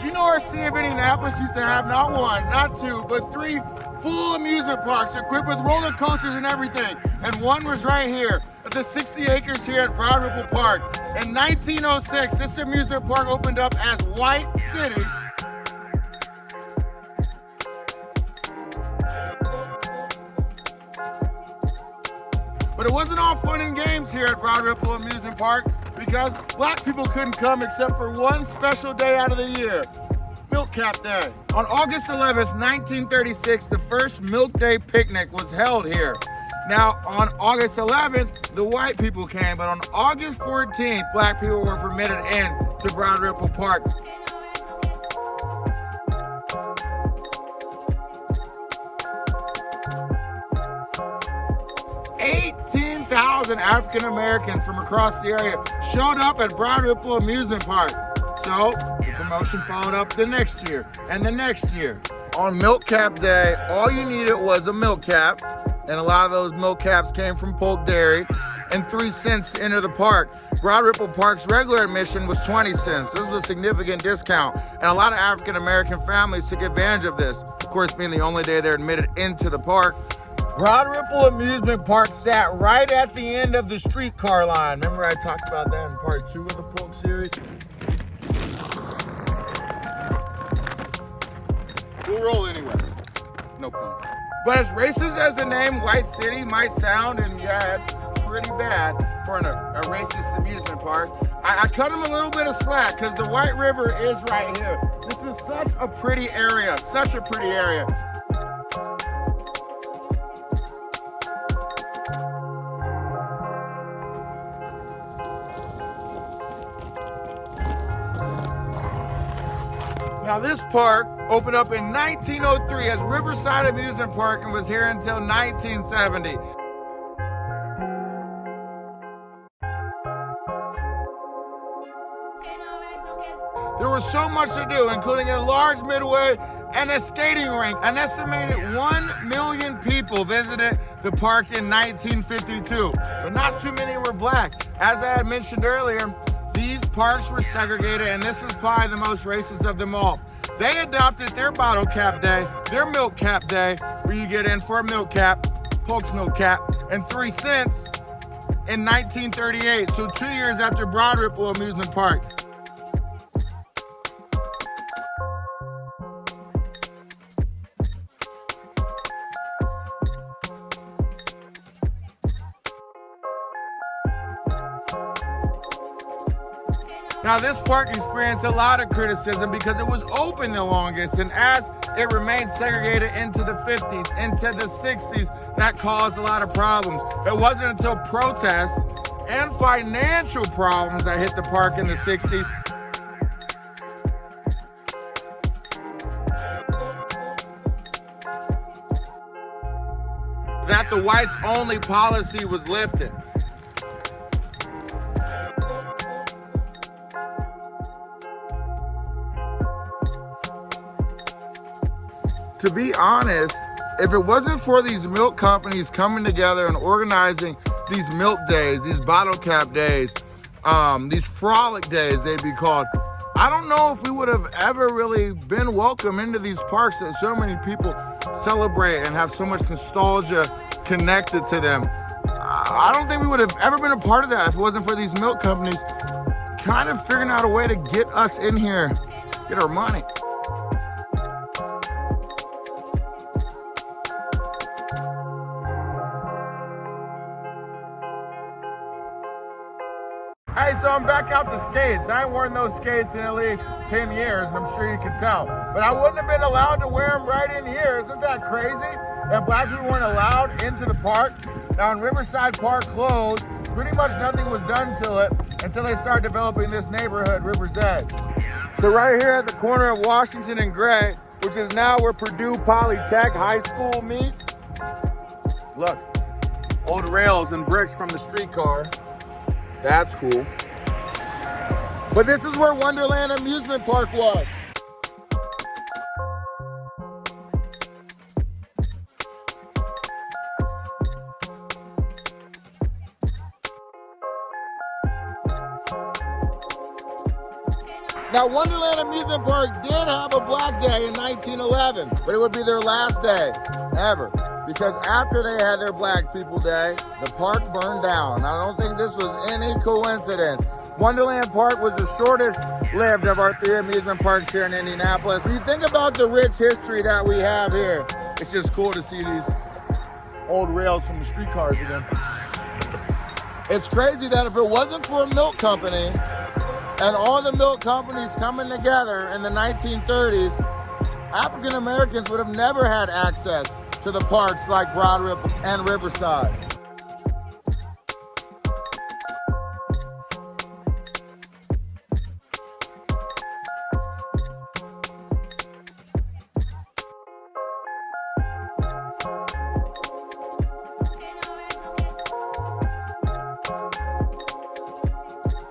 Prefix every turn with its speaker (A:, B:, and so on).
A: you know our city of Indianapolis used to have not one, not two, but 3 full amusement parks equipped with roller coasters and everything. And one was right here at the 60 acres here at Broad Ripple Park. In 1906, this amusement park opened up as White City. But it wasn't all fun and games here at Broad Ripple Amusement Park because black people couldn't come except for one special day out of the year, Milk Cap Day. On August 11th, 1936, the first Milk Day picnic was held here. Now, on August 11th, the white people came, but on August 14th, black people were permitted in to Broad Ripple Park. 18,000 African Americans from across the area showed up at Broad Ripple Amusement Park. So the promotion followed up the next year and the next year. On Milk Cap Day, all you needed was a milk cap, and a lot of those milk caps came from Polk Dairy, and 3 cents to enter the park. Broad Ripple Park's regular admission was 20 cents. This was a significant discount, and a lot of African American families took advantage of this. Of course, being the only day they're admitted into the park. Broad Ripple Amusement Park sat right at the end of the streetcar line. Remember I talked about that in part 2 of the Polk series? We'll roll anyways. No pun. But as racist as the name White City might sound, and yeah, it's pretty bad for a racist amusement park, I cut him a little bit of slack because the White River is right here. This is such a pretty area, such a pretty area. Now this park opened up in 1903 as Riverside Amusement Park and was here until 1970. There was so much to do, including a large midway and a skating rink. An estimated 1 million people visited the park in 1952, but not too many were black. As I had mentioned earlier, these parks were segregated, and this was probably the most racist of them all. They adopted their bottle cap day, their milk cap day, where you get in for a milk cap, Polk's milk cap, and 3 cents in 1938, so 2 years after Broad Ripple Amusement Park. Now this park experienced a lot of criticism because it was open the longest, and as it remained segregated into the 50s, into the 60s, that caused a lot of problems. It wasn't until protests and financial problems that hit the park in the 60s that the whites only policy was lifted. To be honest, if it wasn't for these milk companies coming together and organizing these milk days, these bottle cap days, these frolic days they'd be called, I don't know if we would have ever really been welcome into these parks that so many people celebrate and have so much nostalgia connected to them. I don't think we would have ever been a part of that if it wasn't for these milk companies kind of figuring out a way to get us in here, get our money. Hey, so I'm back out the skates. I ain't worn those skates in at least 10 years, and I'm sure you can tell. But I wouldn't have been allowed to wear them right in here. Isn't that crazy? That black people weren't allowed into the park. Now, when Riverside Park closed, pretty much nothing was done until they started developing this neighborhood, River's Edge. So right here at the corner of Washington and Gray, which is now where Purdue Polytech High School meets, look, old rails and bricks from the streetcar. That's cool. But this is where Wonderland Amusement Park was. Now, Wonderland Amusement Park did have a Black Day in 1911, but it would be their last day ever. Because after they had their Black People Day, the park burned down. I don't think this was any coincidence. Wonderland Park was the shortest lived of our 3 amusement parks here in Indianapolis. When you think about the rich history that we have here, it's just cool to see these old rails from the streetcars again. It's crazy that if it wasn't for a milk company and all the milk companies coming together in the 1930s, African Americans would have never had access to the parks like Broad Ripple and Riverside.